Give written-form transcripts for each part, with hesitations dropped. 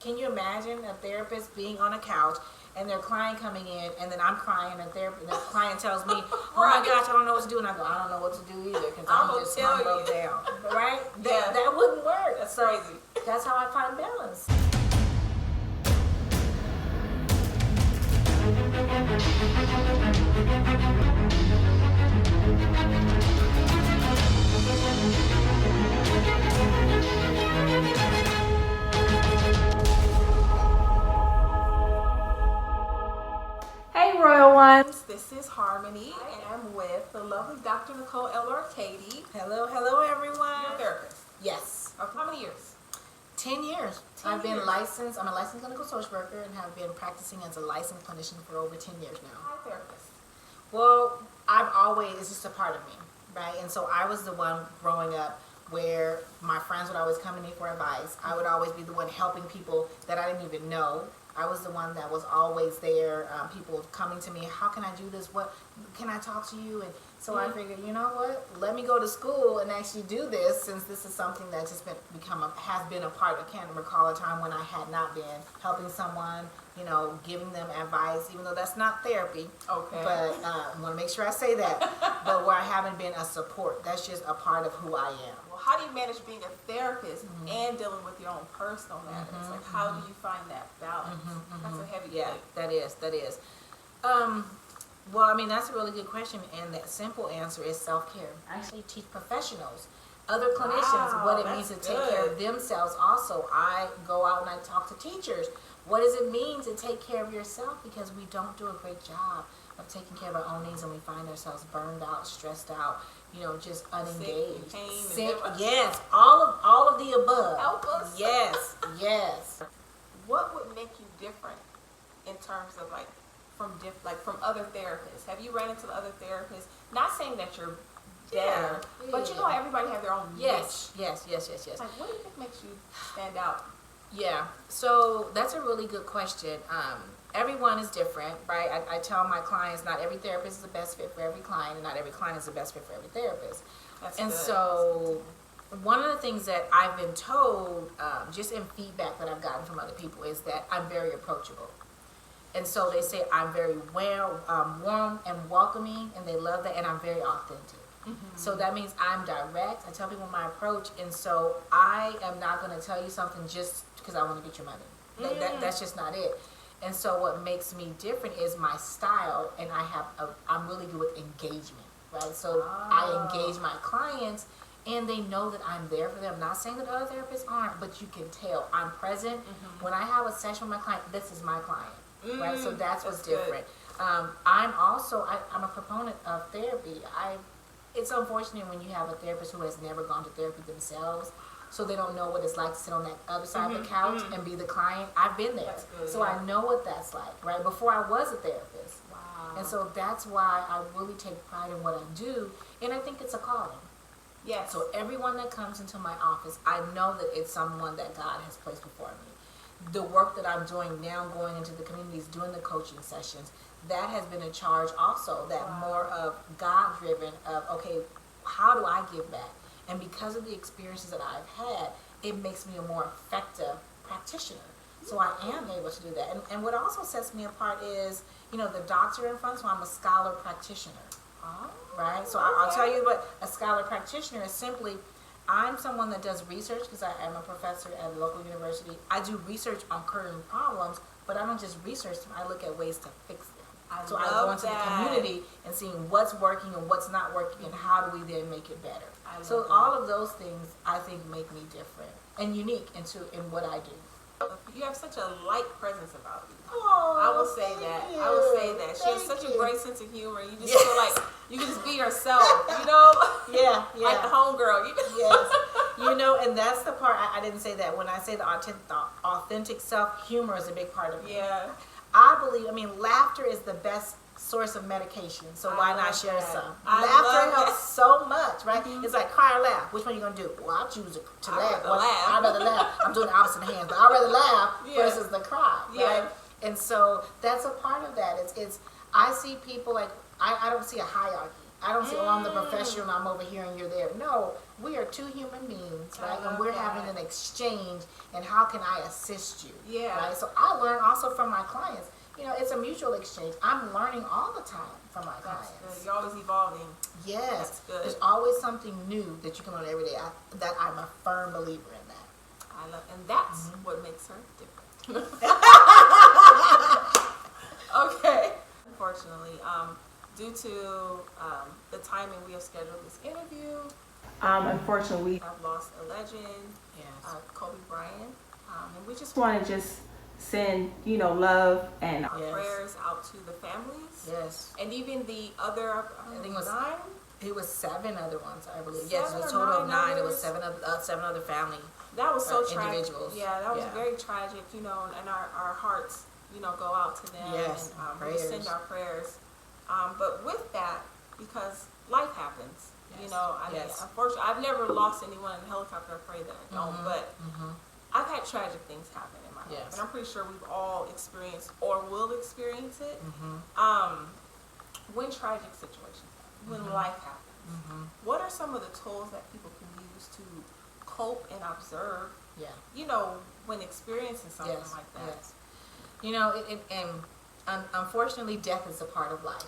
Can you imagine a therapist being on a couch and their client coming in, and then I'm crying, and the client tells me, "Oh my gosh, I don't know what to do," and I go, "I don't know what to do either because I'm just broke down." Right? Yeah. That wouldn't work. That's so crazy. That's how I find balance. Hey, Royal Ones. This is Harmony. I am with the lovely Dr. Nicole L.Arkadie. Hello, hello, everyone. You're a therapist. Yes. How many years? 10 years. 10 I've been years. licensed. I'm a licensed clinical social worker and have been practicing as a licensed clinician for over 10 years now. Hi, therapist. Well, it's just a part of me, right? And so I was the one growing up where my friends would always come to me for advice. I would always be the one helping people that I didn't even know. I was the one that was always there. People coming to me, "How can I do this? What can I talk to you?" And so I figured, you know what? Let me go to school and actually do this, since this is something that's just has been a part. I can't recall a time when I had not been helping someone, giving them advice, even though that's not therapy. Okay. But I want to make sure I say that. But where I haven't been a support, that's just a part of who I am. Well, how do you manage being a therapist and dealing with your own personal matters? Like, how do you find that balance? That's a heavy plate. That is. That's a really good question, and that simple answer is self-care. I actually teach professionals, other clinicians, what it means to take care of themselves. Also, I go out and I talk to teachers. What does it mean to take care of yourself? Because we don't do a great job of taking care of our own needs, and we find ourselves burned out, stressed out, just unengaged. Sick, yes, all of the above. Help us. Yes. What would make you different in terms of from other therapists? Have you run into the other therapists? Not saying that you're better, but everybody have their own niche. Yes. Like, what do you think makes you stand out? Yeah, so that's a really good question. Everyone is different, right? I tell my clients not every therapist is the best fit for every client, and not every client is the best fit for every therapist. So one of the things that I've been told, just in feedback that I've gotten from other people, is that I'm very approachable. And so they say I'm very warm and welcoming, and they love that, and I'm very authentic. So that means I'm direct. I tell people my approach, and so I am not going to tell you something just because I want to get your money. That's just not it. And so what makes me different is my style, and I'm really good with engagement, right? So I engage my clients, and they know that I'm there for them. I'm not saying that other therapists aren't, but you can tell I'm present. When I have a session with my client, this is my client, right? So that's what's different. I'm a proponent of therapy. It's unfortunate when you have a therapist who has never gone to therapy themselves, so they don't know what it's like to sit on that other side of the couch and be the client. I've been there, so I know what that's like, right? Before I was a therapist. Wow. And so that's why I really take pride in what I do, and I think it's a calling. Yes. So everyone that comes into my office, I know that it's someone that God has placed before me. The work that I'm doing now, going into the communities, doing the coaching sessions, that has been a charge also, that more of God-driven, of, okay, how do I give back? And because of the experiences that I've had, it makes me a more effective practitioner. So I am able to do that. And what also sets me apart is, the doctor in front, so I'm a scholar practitioner. Right? So I'll tell you what a scholar practitioner is. Simply, I'm someone that does research because I am a professor at a local university. I do research on current problems, but I don't just research them. I look at ways to fix them. I go into the community and seeing what's working and what's not working, and how do we then make it better. So all of those things, I think, make me different and unique in what I do. You have such a light presence about you. Oh, I will say that. you. I will say that. She has Thank such you. a great sense of humor. You just feel like you can just be yourself, Yeah. Like the homegirl. Yes. And that's the part, I didn't say that. When I say the authentic self, humor is a big part of it. Yeah. I believe, laughter is the best source of medication, so why not share some? Laughter helps so much, right? It's like cry or laugh. Which one are you going to do? Well, I choose to laugh. I'd rather laugh. I'm doing the opposite hands, but I'd rather laugh versus the cry, right? And so that's a part of that. I see people like, I don't see a hierarchy. I don't say, oh, I'm the professional and I'm over here and you're there. No, we are two human beings, right? And we're having an exchange, and how can I assist you? Yeah. Right? So I learn also from my clients. You know, it's a mutual exchange. I'm learning all the time from my clients. Good. You're always evolving. Yes. That's good. There's always something new that you can learn every day. That I'm a firm believer in that. I love, and that's what makes her different. Okay. Unfortunately, due to the timing we have scheduled this interview, unfortunately we have lost a legend, Kobe Bryant, and we just want to send love and our prayers out to the families. Yes. And even the other, I think it was 9. It was 7 other ones, I believe. 7 yes, it was a total of 9. It was 7 other family. That was so tragic. Individuals. Yeah, that was very tragic. And our hearts, go out to them. Yes, and we send our prayers. But with that, because life happens, mean, unfortunately, I've never lost anyone in a helicopter. I pray that I don't, but I've had tragic things happen in my life, and I'm pretty sure we've all experienced or will experience it. When tragic situations happen, when life happens, what are some of the tools that people can use to cope and observe? When experiencing something like that. Unfortunately, death is a part of life.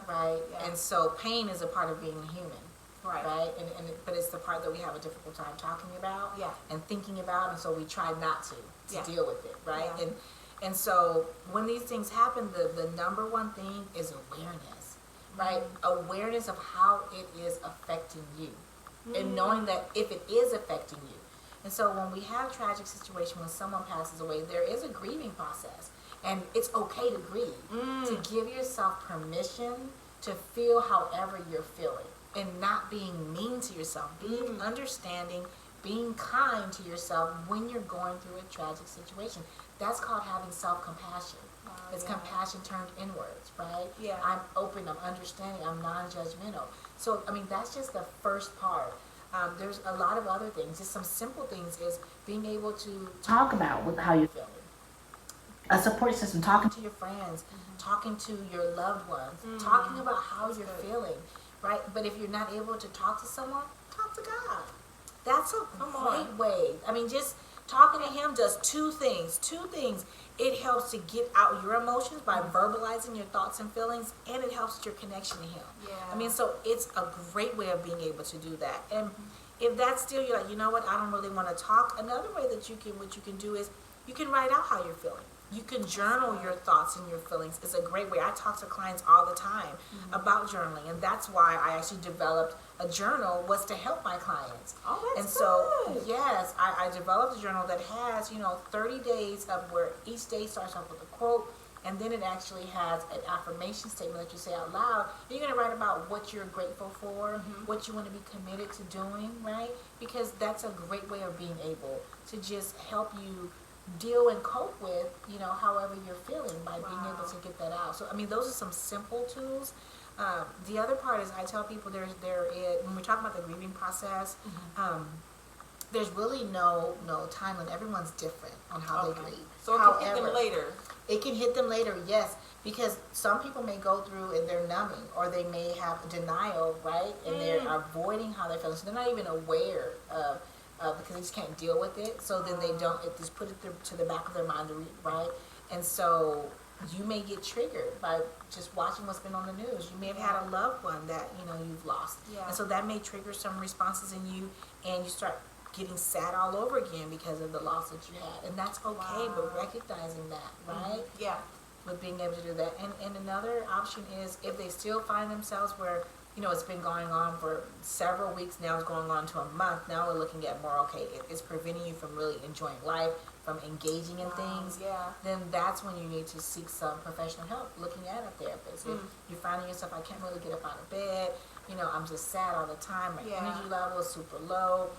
Right. And so pain is a part of being human. Right. But it's the part that we have a difficult time talking about. And thinking about, and so we try not to deal with it. Right. And so when these things happen, the number one thing is awareness. Right. Awareness of how it is affecting you, and knowing that if it is affecting you. And so when we have tragic situation, when someone passes away, there is a grieving process. And it's okay to grieve, to give yourself permission to feel however you're feeling, and not being mean to yourself, being understanding, being kind to yourself when you're going through a tragic situation. That's called having self-compassion. It's compassion turned inwards, right? I'm open, I'm understanding, I'm non-judgmental. So, that's just the first part. There's a lot of other things. Just some simple things is being able to talk about how you're feeling. A support system, talking to your friends, talking to your loved ones, talking about how you're feeling, right? But if you're not able to talk to someone, talk to God. That's a great way. Just talking to Him does two things. It helps to get out your emotions by verbalizing your thoughts and feelings, and it helps your connection to Him. So it's a great way of being able to do that. And if that's still, you're like, you know what, I don't really want to talk, another way that you can do is you can write out how you're feeling. You can journal your thoughts and your feelings. It's a great way. I talk to clients all the time about journaling, and that's why I actually developed a journal, was to help my clients. Good. Yes, I developed a journal that has, 30 days of where each day starts off with a quote, and then it actually has an affirmation statement that you say out loud. You're going to write about what you're grateful for, what you want to be committed to doing, right? Because that's a great way of being able to just help you deal and cope with, however you're feeling, by being able to get that out. So, those are some simple tools. The other part is I tell people when we talk about the grieving process, there's really no time limit. Everyone's different on how they grieve. So it can hit them later. It can hit them later, yes, because some people may go through and they're numbing, or they may have denial, right? And they're avoiding how they're feeling. So they're not even aware of because they just can't deal with it. So then they don't, it just put it to the back of their mind, right? And so you may get triggered by just watching what's been on the news. You may have had a loved one that, you've lost. And so that may trigger some responses in you, and you start getting sad all over again because of the loss that you had. And that's okay, but recognizing that, right? With being able to do that. And another option is if they still find themselves where, it's been going on for several weeks now, it's going on to a month. Now we're looking at more, it's preventing you from really enjoying life, from engaging in things. Then that's when you need to seek some professional help, looking at a therapist. If you're finding yourself, I can't really get up out of bed, I'm just sad all the time, my energy level is super low.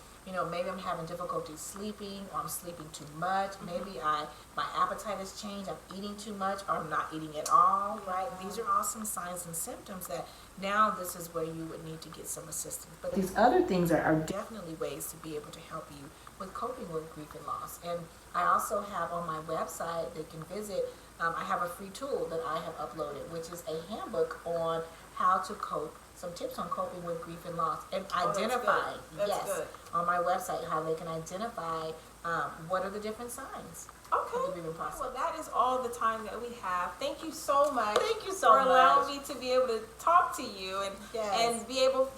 Maybe I'm having difficulty sleeping, or I'm sleeping too much. Maybe my appetite has changed. I'm eating too much, or I'm not eating at all, right? These are all some signs and symptoms that now this is where you would need to get some assistance. But these other things are definitely ways to be able to help you with coping with grief and loss. And I also have on my website, they can visit, I have a free tool that I have uploaded, which is a handbook on how to cope some tips on coping with grief and loss and Oh, identify, that's yes, good. on my website, how they can identify what are the different signs of the Okay. grieving process. Well, that is all the time that we have. Thank you so much. Thank you so for much. allowing me to be able to talk to you and Yes. be able,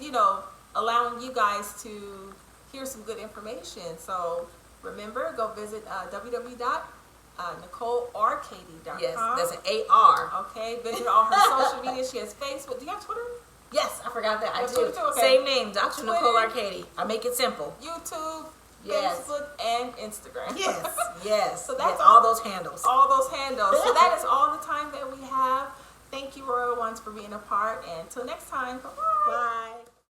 allowing you guys to hear some good information. So remember, go visit www.NicoleLarkadie.com. Yes, that's an A-R. Okay, visit all her social media. She has Facebook. Do you have Twitter? Yes, I forgot that. I Yeah, do. Twitter too, okay. Same name, Dr. Twitter. Nicole Arkadie. I make it simple. YouTube, Yes. Facebook, and Instagram. Yes, yes. So that's yes, all those handles. All those handles. So that is all the time that we have. Thank you, Royal Ones, for being a part. And until next time, bye-bye. Bye.